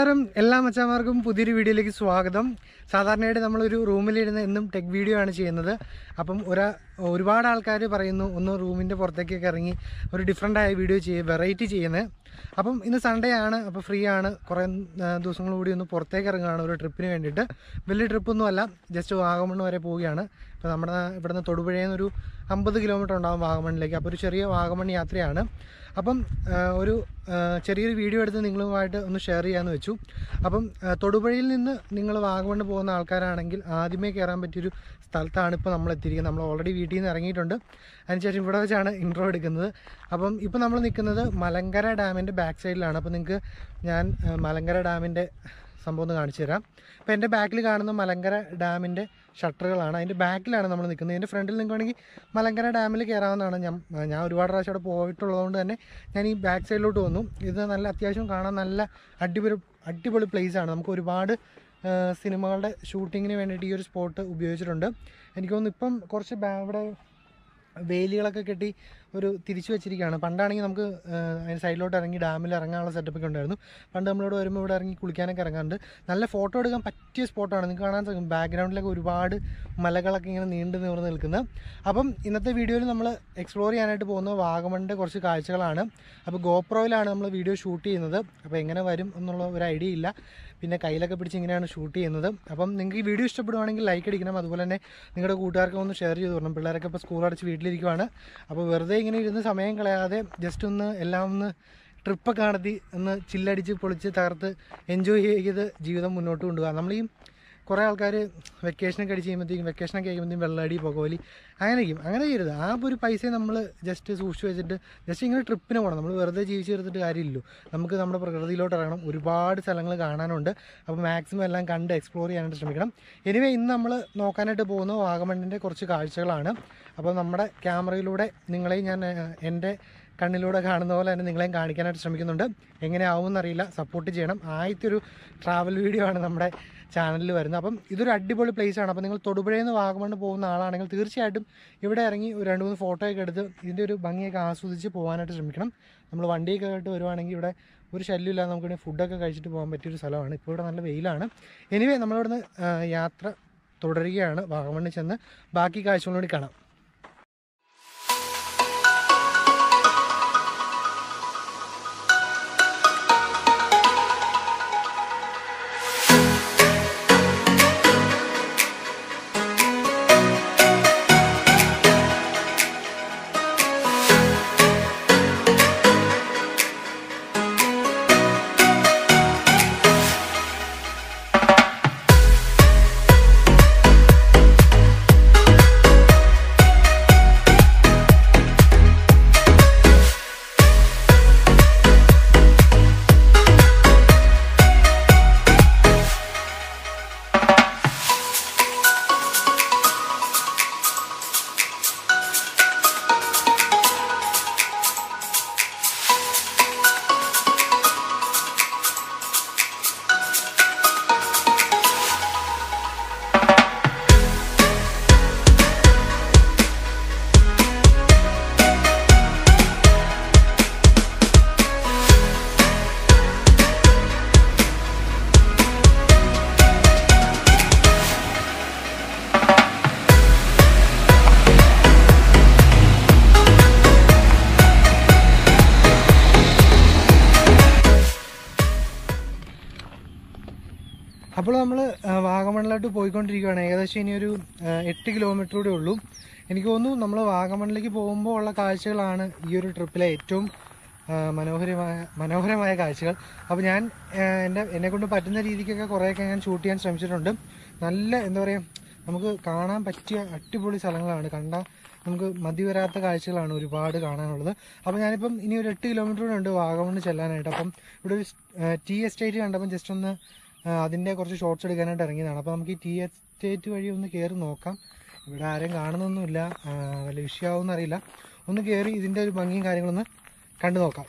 നമസ്കാരം എല്ലാ മച്ചാന്മാർക്കും പുതിയൊരു വീഡിയോയിലേക്ക് സ്വാഗതം. സാധാരണയായിട്ട് നമ്മളൊരു റൂമിലിരുന്ന് എന്നും ടെക് വീഡിയോ ആണ് ചെയ്യുന്നത്. അപ്പം ഒരുപാട് ആൾക്കാർ പറയുന്നു ഒന്ന് റൂമിൻ്റെ പുറത്തേക്കൊക്കെ ഇറങ്ങി ഒരു ഡിഫറെൻ്റ് ആയ വീഡിയോ വെറൈറ്റി ചെയ്യുന്നത്. അപ്പം ഇന്ന് സൺഡേ ആണ്, അപ്പോൾ ഫ്രീ ആണ്. കുറേ ദിവസങ്ങൾ കൂടി ഒന്ന് പുറത്തേക്ക് ഇറങ്ങുകയാണ് ഒരു ട്രിപ്പിന് വേണ്ടിയിട്ട്. വലിയ ട്രിപ്പൊന്നും അല്ല, ജസ്റ്റ് വാഗമൺ വരെ പോവുകയാണ്. ഇപ്പോൾ നമ്മുടെ ഇവിടുന്ന് തൊടുപുഴയിൽ നിന്നൊരു 50 കിലോമീറ്റർ ഉണ്ടാകും വാഗമണിലേക്ക്. അപ്പോൾ ഒരു ചെറിയ വാഗമൺ യാത്രയാണ്. അപ്പം ഒരു ചെറിയൊരു വീഡിയോ എടുത്ത് നിങ്ങളുമായിട്ട് ഒന്ന് ഷെയർ ചെയ്യാമെന്ന് വെച്ചു. അപ്പം തൊടുപുഴയിൽ നിന്ന് നിങ്ങൾ വാഗമണ് പോകുന്ന ആൾക്കാരാണെങ്കിൽ ആദ്യമേ കയറാൻ പറ്റിയൊരു സ്ഥലത്താണ് ഇപ്പോൾ നമ്മൾ എത്തിയിരിക്കുന്നത്. നമ്മൾ ഓൾറെഡി വീട്ടിൽ നിന്ന് ഇറങ്ങിയിട്ടുണ്ട്. അതിനുശേഷം ഇവിടെ വെച്ചാണ് ഇൻട്രോ എടുക്കുന്നത്. അപ്പം ഇപ്പോൾ നമ്മൾ നിൽക്കുന്നത് മലങ്കര ഡാമിൻ്റെ ബാക്ക് സൈഡിലാണ്. അപ്പോൾ നിങ്ങൾക്ക് ഞാൻ മലങ്കര ഡാമിൻ്റെ സംഭവം ഒന്ന് കാണിച്ചു തരാം. അപ്പോൾ എൻ്റെ ബാക്കിൽ കാണുന്ന മലങ്കര ഡാമിൻ്റെ ഷട്ടറുകളാണ്. അതിൻ്റെ ബാക്കിലാണ് നമ്മൾ നിൽക്കുന്നത്. ഇതിൻ്റെ ഫ്രണ്ടിൽ നിൽക്കുകയാണെങ്കിൽ മലങ്കര ഡാമിൽ കയറാവുന്നതാണ്. ഞാൻ ഒരുപാട് പ്രാവശ്യം അവിടെ പോയിട്ടുള്ളതുകൊണ്ട് തന്നെ ഞാൻ ഈ ബാക്ക് സൈഡിലോട്ട് വന്നു. ഇത് നല്ല അത്യാവശ്യം കാണാൻ നല്ല അടിപൊളി പ്ലേസാണ്. നമുക്ക് ഒരുപാട് സിനിമകളുടെ ഷൂട്ടിങ്ങിന് വേണ്ടിയിട്ട് ഈ ഒരു സ്പോട്ട് ഉപയോഗിച്ചിട്ടുണ്ട്. എനിക്ക് തോന്നുന്നു ഇപ്പം കുറച്ച് ഇവിടെ വേലികളൊക്കെ കെട്ടി ഒരു തിരിച്ചു വെച്ചിരിക്കുകയാണ്. പണ്ടാണെങ്കിൽ നമുക്ക് അതിന് സൈഡിലോട്ട് ഇറങ്ങി ഡാമിൽ ഇറങ്ങാനുള്ള സെറ്റപ്പൊക്കെ ഉണ്ടായിരുന്നു. പണ്ട് നമ്മളിവിടെ വരുമ്പോൾ ഇവിടെ ഇറങ്ങി കുളിക്കാനൊക്കെ ഇറങ്ങാറുണ്ട്. നല്ല ഫോട്ടോ എടുക്കാൻ പറ്റിയ സ്പോട്ടാണ്. നിങ്ങൾക്ക് കാണാൻ സാധിക്കും ബാക്ക്ഗ്രൗണ്ടിലൊക്കെ ഒരുപാട് മലകളൊക്കെ ഇങ്ങനെ നീണ്ടു നിവർന്ന് നിൽക്കുന്നത്. അപ്പം ഇന്നത്തെ വീഡിയോയിൽ നമ്മൾ എക്സ്പ്ലോർ ചെയ്യാനായിട്ട് പോകുന്നത് വാഗമണിൻ്റെ കുറച്ച് കാഴ്ചകളാണ്. അപ്പോൾ ഗോപ്രോയിലാണ് നമ്മൾ വീഡിയോ ഷൂട്ട് ചെയ്യുന്നത്. അപ്പോൾ എങ്ങനെ വരും എന്നുള്ള ഒരു ഐഡിയ ഇല്ല. പിന്നെ കയ്യിലൊക്കെ പിടിച്ച് ഇങ്ങനെയാണ് ഷൂട്ട് ചെയ്യുന്നത്. അപ്പം നിങ്ങൾക്ക് ഈ വീഡിയോ ഇഷ്ടപ്പെടുവാണെങ്കിൽ ലൈക്ക് അടിക്കണം. അതുപോലെ തന്നെ നിങ്ങളുടെ കൂട്ടുകാർക്ക് ഒന്ന് ഷെയർ ചെയ്ത് തരണം. പിള്ളേരൊക്കെ ഇപ്പോൾ സ്കൂൾ അടച്ച് വീട്ടിലിരിക്കുവാണ്. അപ്പോൾ വെറുതെ ഇങ്ങനെ ഇരുന്ന് സമയം കളയാതെ ജസ്റ്റ് ഒന്ന് എല്ലാം ഒന്ന് ട്രിപ്പൊക്കെ നടത്തി ഒന്ന് ചില്ലടിച്ച് പൊളിച്ച് തകർത്ത് എൻജോയ് ചെയ്ത് ജീവിതം മുന്നോട്ട് കൊണ്ടുപോകാം. നമ്മൾ ഈ കുറേ ആൾക്കാർ വെക്കേഷനൊക്കെ അടിച്ച് വെക്കേഷനൊക്കെ കഴിയുമ്പോഴത്തേക്കും വെള്ളമടി പുകവലി അങ്ങനെ ചെയ്യരുത്. ആ ഒരു പൈസ നമ്മൾ ജസ്റ്റ് സൂക്ഷിച്ച് വെച്ചിട്ട് ജസ്റ്റ് ഇങ്ങനെ ട്രിപ്പിന് പോകണം. നമ്മൾ വെറുതെ ജീവിച്ച് തീർത്തിട്ട് കാര്യമില്ലല്ലോ. നമുക്ക് നമ്മുടെ പ്രകൃതിയിലോട്ട് ഇറങ്ങണം. ഒരുപാട് സ്ഥലങ്ങൾ കാണാനുണ്ട്. അപ്പോൾ മാക്സിമം എല്ലാം കണ്ട് എക്സ്പ്ലോർ ചെയ്യാനായിട്ട് ശ്രമിക്കണം. എനിവേ ഇന്ന് നമ്മൾ നോക്കാനായിട്ട് പോകുന്ന വാഗമണിൻ്റെ കുറച്ച് കാഴ്ചകളാണ്. അപ്പോൾ നമ്മുടെ ക്യാമറയിലൂടെ നിങ്ങളെയും ഞാൻ എൻ്റെ കണ്ണിലൂടെ കാണുന്ന പോലെ തന്നെ നിങ്ങളെയും കാണിക്കാനായിട്ട് ശ്രമിക്കുന്നുണ്ട്. എങ്ങനെ ആവുമെന്നറിയില്ല, സപ്പോർട്ട് ചെയ്യണം. ആദ്യത്തെ ഒരു ട്രാവൽ വീഡിയോ ആണ് നമ്മുടെ ചാനലിൽ വരുന്നത്. അപ്പം ഇതൊരു അടിപൊളി പ്ലേസാണ്. അപ്പോൾ നിങ്ങൾ തൊടുപുഴയിൽ നിന്ന് വാഗമണ് പോകുന്ന ആളാണെങ്കിൽ തീർച്ചയായിട്ടും ഇവിടെ ഇറങ്ങി ഒരു 2-3 ഫോട്ടോയൊക്കെ എടുത്ത് ഇതിൻ്റെ ഒരു ഭംഗിയൊക്കെ ആസ്വദിച്ച് പോകാനായിട്ട് ശ്രമിക്കണം. നമ്മൾ വണ്ടിയൊക്കെ ആയിട്ട് വരുവാണെങ്കിൽ ഇവിടെ ഒരു ശല്യമില്ലാതെ നമുക്ക് ഫുഡൊക്കെ കഴിച്ചിട്ട് പോകാൻ പറ്റിയൊരു സ്ഥലമാണ്. ഇപ്പോൾ ഇവിടെ നല്ല വെയിലാണ്. എനിവേ നമ്മളിവിടുന്ന് യാത്ര തുടരുകയാണ്. വാഗമണിൽ ചെന്ന് ബാക്കി കാഴ്ചകളോട് കാണാം. അപ്പോൾ നമ്മൾ വാഗമണിലോട്ട് പോയിക്കൊണ്ടിരിക്കുകയാണ്. ഏകദേശം ഇനിയൊരു 8 കിലോമീറ്റർ കൂടെ ഉള്ളൂ. എനിക്ക് തോന്നുന്നു നമ്മൾ വാഗമണിലേക്ക് പോകുമ്പോൾ ഉള്ള കാഴ്ചകളാണ് ഈ ഒരു ട്രിപ്പിലെ ഏറ്റവും മനോഹരമായ കാഴ്ചകൾ. അപ്പോൾ ഞാൻ എന്നെക്കൊണ്ട് പറ്റുന്ന രീതിക്കൊക്കെ കുറേയൊക്കെ ഞാൻ ഷൂട്ട് ചെയ്യാൻ ശ്രമിച്ചിട്ടുണ്ട്. നല്ല എന്താ പറയുക, നമുക്ക് കാണാൻ പറ്റിയ അടിപൊളി സ്ഥലങ്ങളാണ്. കണ്ടാൽ നമുക്ക് മതി വരാത്ത കാഴ്ചകളാണ് ഒരുപാട് കാണാനുള്ളത്. അപ്പോൾ ഞാനിപ്പം ഇനി ഒരു 8 കിലോമീറ്റർ കൂടെ ഉണ്ട് വാഗമണ് ചെല്ലാനായിട്ട്. അപ്പം ഇവിടെ ഒരു ടീ എസ്റ്റേറ്റ് കണ്ടപ്പം ജസ്റ്റ് ഒന്ന് അതിൻ്റെ കുറച്ച് ഷോർട്സ് എടുക്കാനായിട്ട് ഇറങ്ങിയതാണ്. അപ്പോൾ നമുക്ക് ഈ ടീ എസ്റ്റേറ്റ് വഴി ഒന്ന് കയറി നോക്കാം. ഇവിടെ ആരും കാണുന്നൊന്നുമില്ല, വലിയ വിഷയമാവുമെന്ന് അറിയില്ല. ഒന്ന് കയറി ഇതിൻ്റെ ഒരു ഭംഗിയും കാര്യങ്ങളൊന്ന് കണ്ടു നോക്കാം.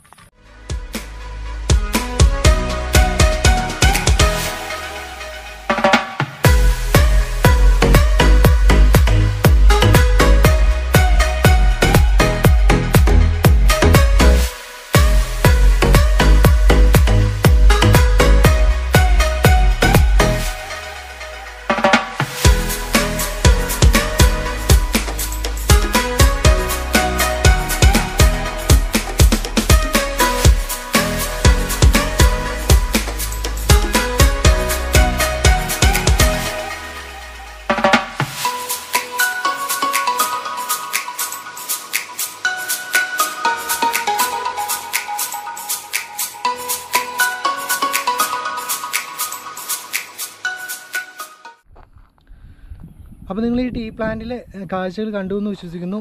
അപ്പോൾ നിങ്ങൾ ഈ ടീ പ്ലാന്റിലെ കാഴ്ചകൾ കണ്ടു എന്ന് വിശ്വസിക്കുന്നു.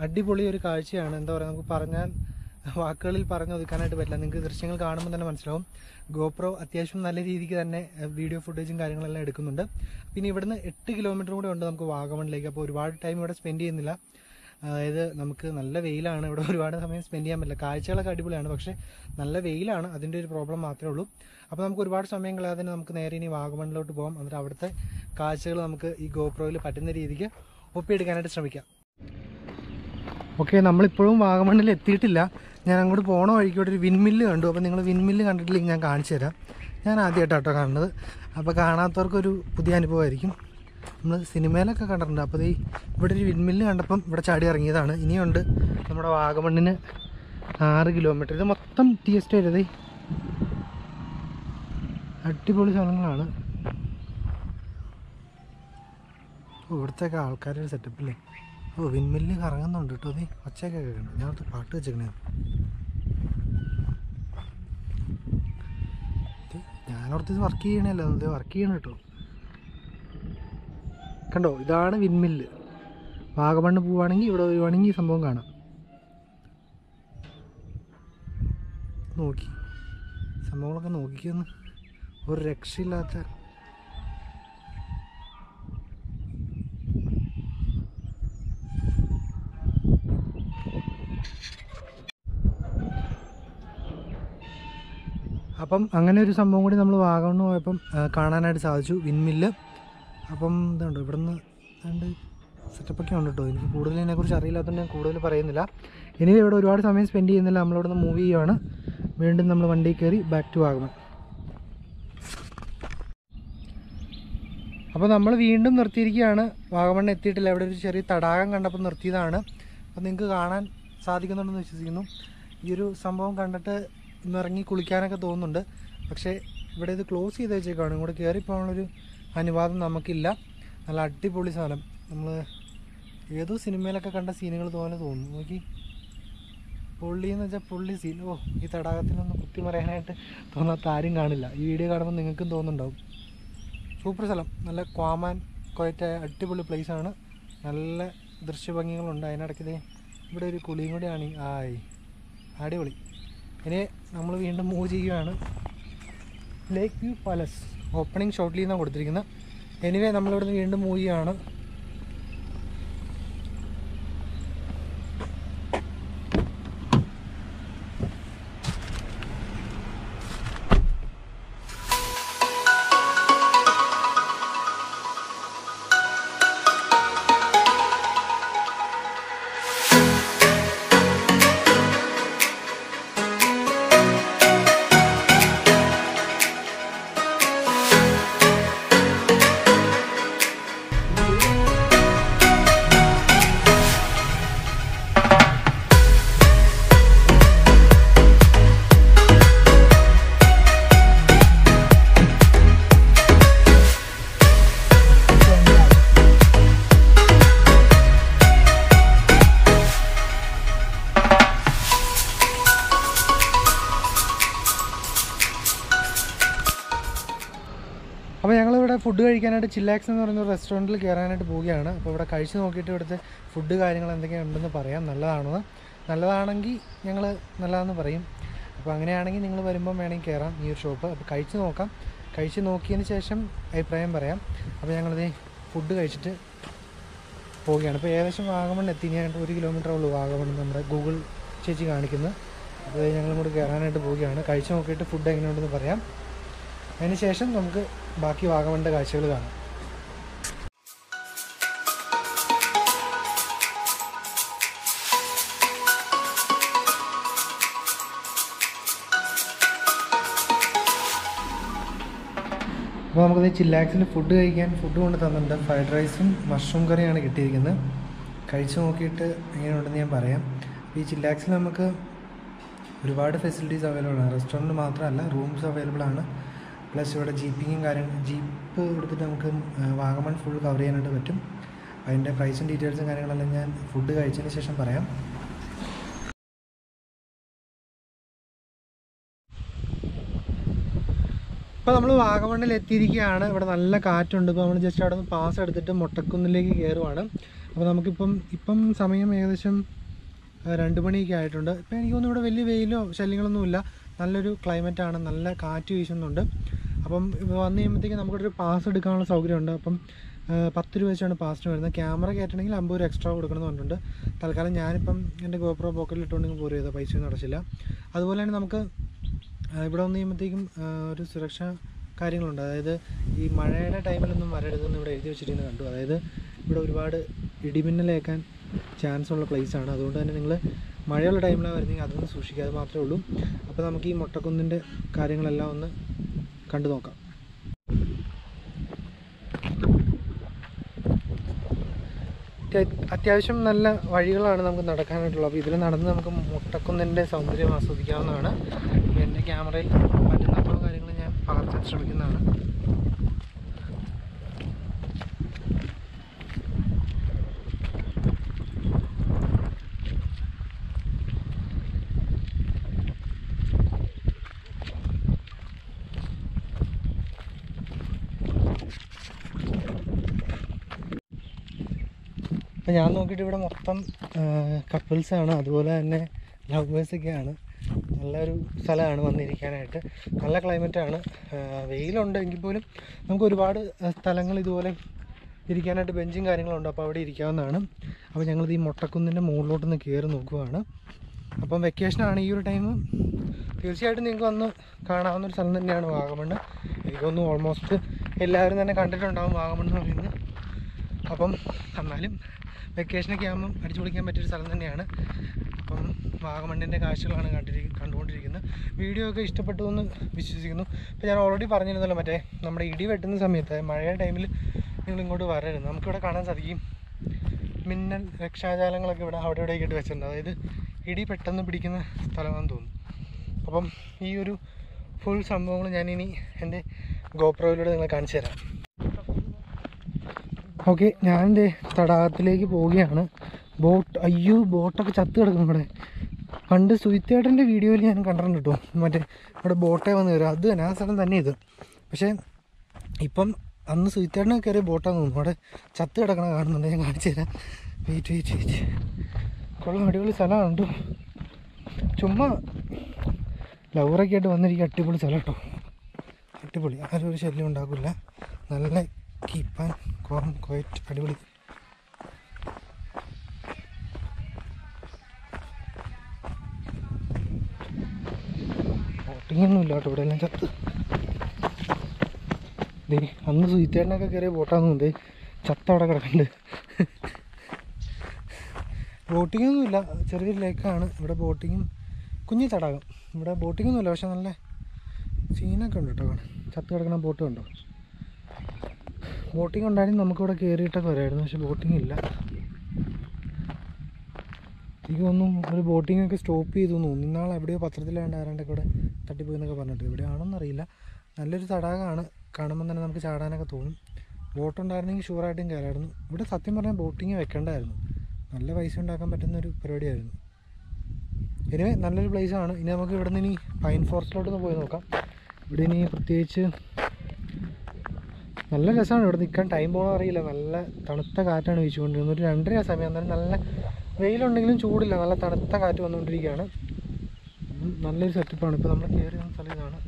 അടിപൊളി ഒരു കാഴ്ചയാണ്. എന്താ പറയുക, നമുക്ക് പറഞ്ഞാൽ വാക്കുകളിൽ പറഞ്ഞൊതുക്കാനായിട്ട് പറ്റില്ല. നിങ്ങൾക്ക് ദൃശ്യങ്ങൾ കാണുമ്പോൾ തന്നെ മനസ്സിലാവും. ഗോപ്രോ അത്യാവശ്യം നല്ല രീതിക്ക് തന്നെ വീഡിയോ ഫുട്ടേജും കാര്യങ്ങളെല്ലാം എടുക്കുന്നുണ്ട്. പിന്നെ ഇവിടുന്ന് 8 കിലോമീറ്റർ കൂടെ ഉണ്ട് നമുക്ക് വാഗമണിലേക്ക്. അപ്പോൾ ഒരുപാട് ടൈം ഇവിടെ സ്പെൻഡ് ചെയ്യുന്നില്ല. അതായത് നമുക്ക് നല്ല വെയിലാണ്, ഇവിടെ ഒരുപാട് സമയം സ്പെൻഡ് ചെയ്യാൻ പറ്റില്ല. കാഴ്ചകളൊക്കെ അടിപൊളിയാണ്, പക്ഷേ നല്ല വെയിലാണ്, അതിൻ്റെ ഒരു പ്രോബ്ലം മാത്രമേ ഉള്ളൂ. അപ്പോൾ നമുക്ക് ഒരുപാട് സമയം കളയാതെ നമുക്ക് നേരെ ഇനി വാഗമണിലോട്ട് പോകാം. എന്നിട്ട് അവിടുത്തെ കാഴ്ചകൾ നമുക്ക് ഈ ഗോപ്രോയിൽ പറ്റുന്ന രീതിക്ക് ഒപ്പിയെടുക്കാനായിട്ട് ശ്രമിക്കാം. ഓക്കെ, നമ്മളിപ്പോഴും വാഗമണിൽ എത്തിയിട്ടില്ല. ഞാൻ അങ്ങോട്ട് പോകണ വഴിക്കോട്ട് ഒരു വിൻമില്ല് കണ്ടു. അപ്പോൾ നിങ്ങൾ വിൻമില്ല് കണ്ടിട്ടില്ലെങ്കിൽ ഞാൻ കാണിച്ചു തരാം. ഞാൻ ആദ്യമായിട്ടാട്ടോ കാണുന്നത്. അപ്പോൾ കാണാത്തവർക്കൊരു പുതിയ അനുഭവമായിരിക്കും. നമ്മൾ സിനിമയിലൊക്കെ കണ്ടിട്ടുണ്ട്. അപ്പോൾ ഇവിടെ ഒരു വിൻമില്ല് കണ്ടപ്പം ഇവിടെ ചാടി ഇറങ്ങിയതാണ്. ഇനിയുണ്ട് നമ്മുടെ വാഗമണ്ണിന് 6 കിലോമീറ്റർ. ഇത് മൊത്തം ടീ എസ്റ്റേറ്റ്. അടിപൊളി സ്ഥലങ്ങളാണ്. ഇവിടുത്തെയൊക്കെ ആൾക്കാരുടെ സെറ്റപ്പില്ലേ. വിൻമില്ല് കറങ്ങുന്നുണ്ട് കേട്ടോ. ഒച്ചയൊക്കെ കേൾക്കണം. ഞാൻ പാട്ട് വെച്ചേക്കണേ. ഞാനോർത്ത് ഇത് വർക്ക് ചെയ്യണല്ലോ, ഇത് വർക്ക് ചെയ്യണം കേട്ടോ. കണ്ടോ, ഇതാണ് വിൻമില്ല്. വാഗമണ്ണ് പോവുകയാണെങ്കിൽ ഇവിടെ വരുവാണെങ്കിൽ ഈ സംഭവം കാണാം. നോക്കി സംഭവങ്ങളൊക്കെ നോക്കിക്കൊന്ന്, ഒരു രക്ഷയില്ലാത്ത. അപ്പം അങ്ങനെ ഒരു സംഭവം കൂടി നമ്മൾ വാഗമണ്ണ് പോയപ്പം കാണാനായിട്ട് സാധിച്ചു, വിൻമില്ല്. അപ്പം ഇതുണ്ട്, ഇവിടുന്ന് രണ്ട് സെറ്റപ്പൊക്കെ ഉണ്ട് കേട്ടോ. എനിക്ക് കൂടുതൽ ഇതിനെക്കുറിച്ച് അറിയില്ലാത്തതുകൊണ്ട് ഞാൻ കൂടുതൽ പറയുന്നില്ല. ഇനി ഇവിടെ ഒരുപാട് സമയം സ്പെൻഡ് ചെയ്യുന്നില്ല. നമ്മളിവിടെ നിന്ന് മൂവ് ചെയ്യുകയാണ്. വീണ്ടും നമ്മൾ വണ്ടി കയറി ബാക്ക് ടു വാഗമൺ. അപ്പോൾ നമ്മൾ വീണ്ടും നിർത്തിയിരിക്കുകയാണ്. വാഗമണ്ണ് എത്തിയിട്ടില്ല. ഇവിടെ ഒരു ചെറിയ തടാകം കണ്ടപ്പോൾ നിർത്തിയതാണ്. അപ്പോൾ നിങ്ങൾക്ക് കാണാൻ സാധിക്കുന്നുണ്ടെന്ന് വിശ്വസിക്കുന്നു. ഈ ഒരു സംഭവം കണ്ടിട്ട് ഇന്നിറങ്ങി കുളിക്കാനൊക്കെ തോന്നുന്നുണ്ട്. പക്ഷേ ഇവിടെ ഇത് ക്ലോസ് ചെയ്ത് വെച്ചേക്കാണ്. ഇങ്ങോട്ട് കയറിപ്പോകാനുള്ളൊരു അനുവാദം നമുക്കില്ല. നല്ല അടിപൊളി സ്ഥലം. നമ്മൾ ഏതോ സിനിമയിലൊക്കെ കണ്ട സീനുകൾ പോലെ തോന്നുന്നു. നോക്കി, പൊള്ളി എന്ന് വെച്ചാൽ പൊള്ളി സീൻ. ഈ തടാകത്തിനൊന്ന് കുത്തി മറിയാനായിട്ട് തോന്നാത്ത ആരും കാണില്ല. ഈ വീഡിയോ കാണുമ്പോൾ നിങ്ങൾക്കും തോന്നുന്നുണ്ടാവും. സൂപ്പർ സ്ഥലം, നല്ല ക്വാമാൻ ക്വയറ്റായ അടിപൊളി പ്ലേസാണ്. നല്ല ദൃശ്യഭംഗികളുണ്ട്. അതിനിടയ്ക്ക് ഇവിടെ ഒരു കുളിയും കൂടിയാണ്. അടിപൊളി. ഇനി നമ്മൾ വീണ്ടും മൂവ് ചെയ്യുകയാണ്. ലേക്ക് വ്യൂ പാലസ് ഓപ്പണിംഗ് ഷോട്ടിൽ നിന്നാണ് കൊടുത്തിരിക്കുന്നത്. എനിവേ നമ്മളിവിടെ വീണ്ടും മൂവ് ചെയ്യുകയാണ്. അപ്പോൾ ഞങ്ങളിവിടെ ഫുഡ് കഴിക്കാനായിട്ട് ചില്ലാക്സ് എന്ന് പറയുന്ന ഒരു റെസ്റ്റോറൻറ്റിൽ കയറാനായിട്ട് പോവുകയാണ്. അപ്പോൾ ഇവിടെ കഴിച്ച് നോക്കിയിട്ട് ഇവിടുത്തെ ഫുഡ് കാര്യങ്ങൾ എന്തൊക്കെയുണ്ടെന്ന് പറയാം. നല്ലതാണെങ്കിൽ ഞങ്ങൾ നല്ലതാണെന്ന് പറയും. അപ്പോൾ അങ്ങനെയാണെങ്കിൽ നിങ്ങൾ വരുമ്പം വേണമെങ്കിൽ കയറാം ഈ ഒരു ഷോപ്പ്. അപ്പോൾ കഴിച്ച് നോക്കാം. കഴിച്ച് നോക്കിയതിന് ശേഷം അഭിപ്രായം പറയാം. അപ്പോൾ ഞങ്ങളിത് ഫുഡ് കഴിച്ചിട്ട് പോവുകയാണ്. ഇപ്പോൾ ഏകദേശം വാഗമൺ എത്തി. ഞാൻ 1 കിലോമീറ്റർ ഉള്ളൂ വാഗമൺ, നമ്മുടെ ഗൂഗിൾ ചേച്ചി കാണിക്കുന്നത്. അപ്പോൾ ഞങ്ങളും കൂടി കയറാനായിട്ട് പോവുകയാണ്. കഴിച്ച് നോക്കിയിട്ട് ഫുഡ് എങ്ങനെയുണ്ടെന്ന് പറയാം. അതിനുശേഷം നമുക്ക് ബാക്കി വാഗമണിൻ്റെ കാഴ്ചകൾ കാണാം. അപ്പോൾ നമുക്കത് ചില്ലാക്സിൽ ഫുഡ് കഴിക്കാൻ ഫുഡ് കൊണ്ട് തന്നിട്ടുണ്ട്. ഫ്രൈഡ് റൈസും മഷ്റൂം കറിയാണ് കിട്ടിയിരിക്കുന്നത്. കഴിച്ച് നോക്കിയിട്ട് എങ്ങനെയുണ്ടെന്ന് ഞാൻ പറയാം. ഈ ചില്ലാക്സിൽ നമുക്ക് ഒരുപാട് ഫെസിലിറ്റീസ് അവൈലബിൾ ആണ്. റെസ്റ്റോറൻറ്റ് മാത്രമല്ല, റൂംസ് അവൈലബിൾ ആണ്. പ്ലസ് ഇവിടെ ജീപ്പിങ്ങും ജീപ്പ് എടുത്തിട്ട് നമുക്ക് വാഗമൺ ഫുൾ കവർ ചെയ്യാനായിട്ട് പറ്റും. അതിൻ്റെ പ്രൈസും ഡീറ്റെയിൽസും കാര്യങ്ങളെല്ലാം ഞാൻ ഫുഡ് കഴിച്ചതിന് ശേഷം പറയാം. ഇപ്പോൾ നമ്മൾ വാഗമണ്ണിൽ എത്തിയിരിക്കുകയാണ്. ഇവിടെ നല്ല കാറ്റുണ്ട്. ഇപ്പോൾ നമ്മൾ ജസ്റ്റ് അവിടെ നിന്ന് പാസ് എടുത്തിട്ട് മൊട്ടക്കുന്നിലേക്ക് കയറുവാണ്. അപ്പോൾ നമുക്കിപ്പം സമയം ഏകദേശം 2 മണിയൊക്കെ ആയിട്ടുണ്ട്. ഇപ്പോൾ എനിക്ക് തോന്നുന്നു ഇവിടെ വലിയ വെയിലോ ശല്യങ്ങളൊന്നുമില്ല. നല്ലൊരു ക്ലൈമറ്റാണ്, നല്ല കാറ്റ് വീശുന്നുണ്ട്. അപ്പം വന്നു കഴിയുമ്പോഴത്തേക്കും നമുക്കിവിടെ ഒരു പാസ് എടുക്കാനുള്ള സൗകര്യമുണ്ട്. അപ്പം 10 രൂപ വെച്ചാണ് പാസിന് വരുന്നത്. ക്യാമറ കയറ്റണമെങ്കിൽ 50 രൂപ എക്സ്ട്രാ കൊടുക്കണമെന്ന് പറഞ്ഞിട്ടുണ്ട്. തൽക്കാലം ഞാനിപ്പം എൻ്റെ ഗോപ്രോ പോക്കറ്റിൽ ഇട്ടുകൊണ്ടെങ്കിൽ പോരും ചെയ്താൽ പൈസയൊന്നും അടച്ചില്ല. അതുപോലെ തന്നെ നമുക്ക് ഇവിടെ വന്നു കഴിയുമ്പോഴത്തേക്കും ഒരു സുരക്ഷാ കാര്യങ്ങളുണ്ട്. അതായത് ഈ മഴയുടെ ടൈമിലൊന്നും വരരുതെന്ന് ഇവിടെ എഴുതി വെച്ചിരിക്കുന്നത് കണ്ടു. അതായത് ഇവിടെ ഒരുപാട് ഇടിമിന്നലേക്കാൻ ചാൻസ് ഉള്ള പ്ലേസാണ്. അതുകൊണ്ട് തന്നെ നിങ്ങൾ മഴയുള്ള ടൈമിലാണ് വരുന്നെങ്കിൽ അതൊന്നും സൂക്ഷിക്കാതെ മാത്രമേ ഉള്ളൂ. അപ്പോൾ നമുക്ക് ഈ മൊട്ടക്കുന്നിൻ്റെ കാര്യങ്ങളെല്ലാം ഒന്ന് കണ്ടു നോക്കാം. അത്യാവശ്യം നല്ല വഴികളാണ് നമുക്ക് നടക്കാനായിട്ടുള്ളത്. അപ്പോൾ ഇതിൽ നടന്ന് നമുക്ക് മൊട്ടക്കുന്നിൻ്റെ സൗന്ദര്യം ആസ്വദിക്കാവുന്നതാണ്. എൻ്റെ ക്യാമറയിൽ പറ്റുന്നത്തോളം കാര്യങ്ങൾ ഞാൻ പകർത്താൻ ശ്രമിക്കുന്നതാണ്. അപ്പോൾ ഞാൻ നോക്കിയിട്ട് ഇവിടെ മൊത്തം കപ്പിൾസാണ്, അതുപോലെ തന്നെ ലവേഴ്സൊക്കെയാണ്. നല്ലൊരു സ്ഥലമാണ് വന്നിരിക്കാനായിട്ട്. നല്ല ക്ലൈമറ്റാണ്. വെയിലുണ്ട് എങ്കിൽ പോലും നമുക്ക് ഒരുപാട് സ്ഥലങ്ങൾ ഇതുപോലെ ഇരിക്കാനായിട്ട് ബെഞ്ചും കാര്യങ്ങളുണ്ട്. അപ്പോൾ അവിടെ ഇരിക്കാവുന്നതാണ്. അപ്പോൾ ഞങ്ങളിത് ഈ മൊട്ടക്കുന്നിൻ്റെ മുകളിലോട്ടൊന്ന് കയറി നോക്കുകയാണ്. അപ്പം വെക്കേഷനാണ് ഈ ഒരു ടൈം. തീർച്ചയായിട്ടും നിങ്ങൾക്ക് വന്ന് കാണാവുന്നൊരു സ്ഥലം തന്നെയാണ് വാഗമൺ. എനിക്കൊന്നും ഓൾമോസ്റ്റ് എല്ലാവരും തന്നെ കണ്ടിട്ടുണ്ടാകും വാഗമൺ എന്ന് പറയുന്നത്. അപ്പം എന്നാലും വെക്കേഷനൊക്കെ ആകുമ്പം അടിച്ചു പൊളിക്കാൻ പറ്റിയൊരു സ്ഥലം തന്നെയാണ്. അപ്പം വാഗമണ്ണിൻ്റെ കാഴ്ചകളാണ് കണ്ടുകൊണ്ടിരിക്കുന്നത്. വീഡിയോ ഒക്കെ ഇഷ്ടപ്പെട്ടു എന്ന് വിശ്വസിക്കുന്നു. ഇപ്പോൾ ഞാൻ ഓൾറെഡി പറഞ്ഞിരുന്നല്ലോ, മറ്റേ നമ്മുടെ ഇടി വെട്ടുന്ന സമയത്ത് മഴയുടെ ടൈമിൽ നിങ്ങൾ ഇങ്ങോട്ട് വരരുത്. നമുക്കിവിടെ കാണാൻ സാധിക്കും മിന്നൽ രക്ഷാജാലങ്ങളൊക്കെ ഇവിടെ അവിടെ ഇവിടെയൊക്കെ ഇട്ട് വെച്ചിട്ടുണ്ട്. അതായത് ഇടി പെട്ടെന്ന് പിടിക്കുന്ന സ്ഥലമാണെന്ന് തോന്നുന്നു. അപ്പം ഈ ഒരു ഫുൾ സംഭവങ്ങൾ ഞാനിനി എൻ്റെ ഗോപ്രോയിലൂടെ നിങ്ങളെ കാണിച്ചു തരാം. ഓക്കെ, ഞാൻ എൻ്റെ തടാകത്തിലേക്ക് പോവുകയാണ്. ബോട്ടൊക്കെ ചത്ത് കിടക്കും ഇവിടെ. പണ്ട് സുയിത്തേട്ടൻ്റെ വീഡിയോയിൽ ഞാൻ കണ്ടിട്ടുണ്ട് കേട്ടോ, മറ്റേ ഇവിടെ ബോട്ടേ വന്ന് കയറും. അത് തന്നെ ആ സ്ഥലം തന്നെ ഇത്. പക്ഷേ ഇപ്പം അന്ന് സുയിത്തേട്ടനൊക്കെ കയറിയ ബോട്ടാന്ന് തോന്നുന്നു. അവിടെ ചത്ത് കിടക്കണ കാണുന്നുണ്ട്. ഞാൻ കാണിച്ചു തരാം. വെയിറ്റ്. കൊള്ളാം, അടിപൊളി സ്ഥലമാണ് കേട്ടോ. ചുമ്മാ ലവറൊക്കെ ആയിട്ട് വന്നിരിക്കുക. അടിപൊളി സ്ഥലം കേട്ടോ, അടിപൊളി. ആരും ഒരു ശല്യം ഉണ്ടാക്കില്ല. നല്ല കീപ്പ് ആൻഡ് ക്വയറ്റ്, അടിപൊളി. ബോട്ടിങ്ങൊന്നും ഇല്ല കേട്ടോ, ഇവിടെ എല്ലാം ചത്ത്. അന്ന് സുയിത്തേട്ടനൊക്കെ കയറിയ ബോട്ടാന്ന് തോന്നുന്നത് ചത്ത അവിടെ കിടക്കുന്നുണ്ട്. ബോട്ടിങ്ങൊന്നും ഇല്ല, ചെറിയൊരു ലേക്കാണ് ഇവിടെ. ബോട്ടിങ്ങും കുഞ്ഞു തടാകം. ഇവിടെ ബോട്ടിങ്ങൊന്നും ഇല്ല, പക്ഷെ നല്ല സീനൊക്കെ ഉണ്ട് കേട്ടോ. ചത്ത് കിടക്കുന്ന ബോട്ട് കണ്ടോ. ബോട്ടിങ് ഉണ്ടായിരുന്നു, നമുക്കിവിടെ കയറിയിട്ടൊക്കെ വരായിരുന്നു. പക്ഷെ ബോട്ടിങ് ഇല്ല. എനിക്ക് തോന്നുന്നു ഒരു ബോട്ടിങ്ങൊക്കെ സ്റ്റോപ്പ് ചെയ്തു തോന്നുന്നു. ഇന്നാൾ എവിടെയോ പത്രത്തിലാണ്ട് ആരാണ്ടൊക്കെ ഇവിടെ തട്ടിപ്പോയി എന്നൊക്കെ പറഞ്ഞിട്ട്. എവിടെയാണെന്നറിയില്ല. നല്ലൊരു തടാകമാണ്, കാണുമ്പോൾ തന്നെ നമുക്ക് ചാടാനൊക്കെ തോന്നും. ബോട്ടുണ്ടായിരുന്നെങ്കിൽ ഷുവറായിട്ടും കയറായിരുന്നു. ഇവിടെ സത്യം പറഞ്ഞാൽ ബോട്ടിങ് വെക്കേണ്ടായിരുന്നു. നല്ല പൈസ ഉണ്ടാക്കാൻ പറ്റുന്നൊരു പരിപാടിയായിരുന്നു. ഇനി നല്ലൊരു പ്ലേസാണ്. ഇനി നമുക്ക് ഇവിടെ നിന്ന് പൈൻ ഫോറസ്റ്റിലോട്ടൊന്ന് പോയി നോക്കാം. ഇവിടെ ഇനി പ്രത്യേകിച്ച് നല്ല രസമാണ് ഇവിടെ നിൽക്കാൻ. ടൈം പോകണമെന്ന് അറിയില്ല. നല്ല തണുത്ത കാറ്റാണ് വീശുകൊണ്ടിരുന്നത്. ഒരു 2:30 സമയം. എന്നാലും നല്ല വെയിലുണ്ടെങ്കിലും ചൂടില്ല, നല്ല തണുത്ത കാറ്റ് വന്നുകൊണ്ടിരിക്കുകയാണ്. നല്ലൊരു സെറ്റപ്പാണ്. ഇപ്പോൾ നമ്മൾ കയറി വന്ന സ്ഥലം ഇതാണ്.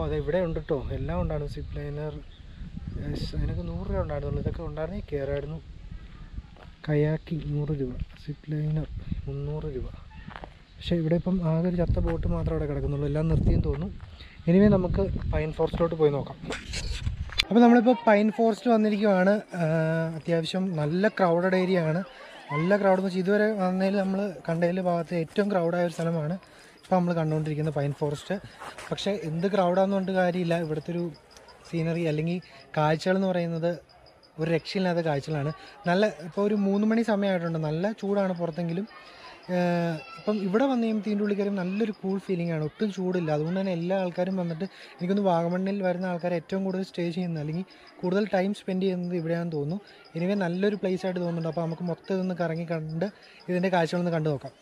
അതെ, ഇവിടെ ഉണ്ട് കേട്ടോ, എല്ലാം ഉണ്ടായിരുന്നു. സിപ്പ് ലൈനർ അതിനൊക്കെ 100 രൂപ ഉണ്ടായിരുന്നുള്ളൂ. ഇതൊക്കെ ഉണ്ടായിരുന്നെങ്കിൽ കയറായിരുന്നു. കയാക്കിങ് 100 രൂപ, സിപ്പ് ലൈനർ 300 രൂപ. പക്ഷേ ഇവിടെ ഇപ്പം ആകെ ഒരു ചത്ത ബോട്ട് മാത്രമേ അവിടെ കിടക്കുന്നുള്ളൂ. എല്ലാം നിർത്തിയെന്ന് തോന്നുന്നു. ഇനിവേ നമുക്ക് പൈൻ ഫോറസ്റ്റിലോട്ട് പോയി നോക്കാം. അപ്പോൾ നമ്മളിപ്പോൾ പൈൻ ഫോറസ്റ്റ് വന്നിരിക്കുകയാണ്. അത്യാവശ്യം നല്ല ക്രൗഡഡ് ഏരിയ ആണ്. നല്ല ക്രൗഡ് എന്ന് വെച്ചാൽ ഇതുവരെ വന്നതിൽ നമ്മൾ കണ്ടതിൽ ഭാഗത്ത് ഏറ്റവും ക്രൗഡായ ഒരു സ്ഥലമാണ് ഇപ്പോൾ നമ്മൾ കണ്ടുകൊണ്ടിരിക്കുന്ന പൈൻ ഫോറസ്റ്റ്. പക്ഷേ എന്ത് ക്രൗഡാന്ന് പറഞ്ഞിട്ട് കാര്യമില്ല. ഇവിടുത്തെ ഒരു സീനറി അല്ലെങ്കിൽ കാഴ്ചകൾ എന്ന് പറയുന്നത് ഒരു രക്ഷയില്ലാത്ത കാഴ്ചകളാണ്. നല്ല ഇപ്പോൾ ഒരു 3 മണി സമയമായിട്ടുണ്ട്. നല്ല ചൂടാണ് പുറത്തെങ്കിലും. ഇപ്പം ഇവിടെ വന്നു കഴിയുമ്പോൾ ഇതിൻ്റെ ഉള്ളിൽ കയറി നല്ലൊരു കൂൾ ഫീലിംഗ് ആണ്. ഒട്ടും ചൂടില്ല. അതുകൊണ്ട് തന്നെ എല്ലാ ആൾക്കാരും വന്നിട്ട്, എനിക്കൊന്ന് വാഗമണ്ണിൽ വരുന്ന ആൾക്കാർ ഏറ്റവും കൂടുതൽ സ്റ്റേ ചെയ്യുന്നത് അല്ലെങ്കിൽ കൂടുതൽ ടൈം സ്പെൻഡ് ചെയ്യുന്നത് ഇവിടെയാണെന്ന് തോന്നുന്നു. എനിവേ നല്ലൊരു പ്ലേസ് ആയിട്ട് തോന്നുന്നുണ്ട്. അപ്പോൾ നമുക്ക് മൊത്തം ഇതൊന്ന് കറങ്ങി കണ്ട് ഇതിൻ്റെ കാഴ്ചകളൊന്ന് കണ്ടു നോക്കാം.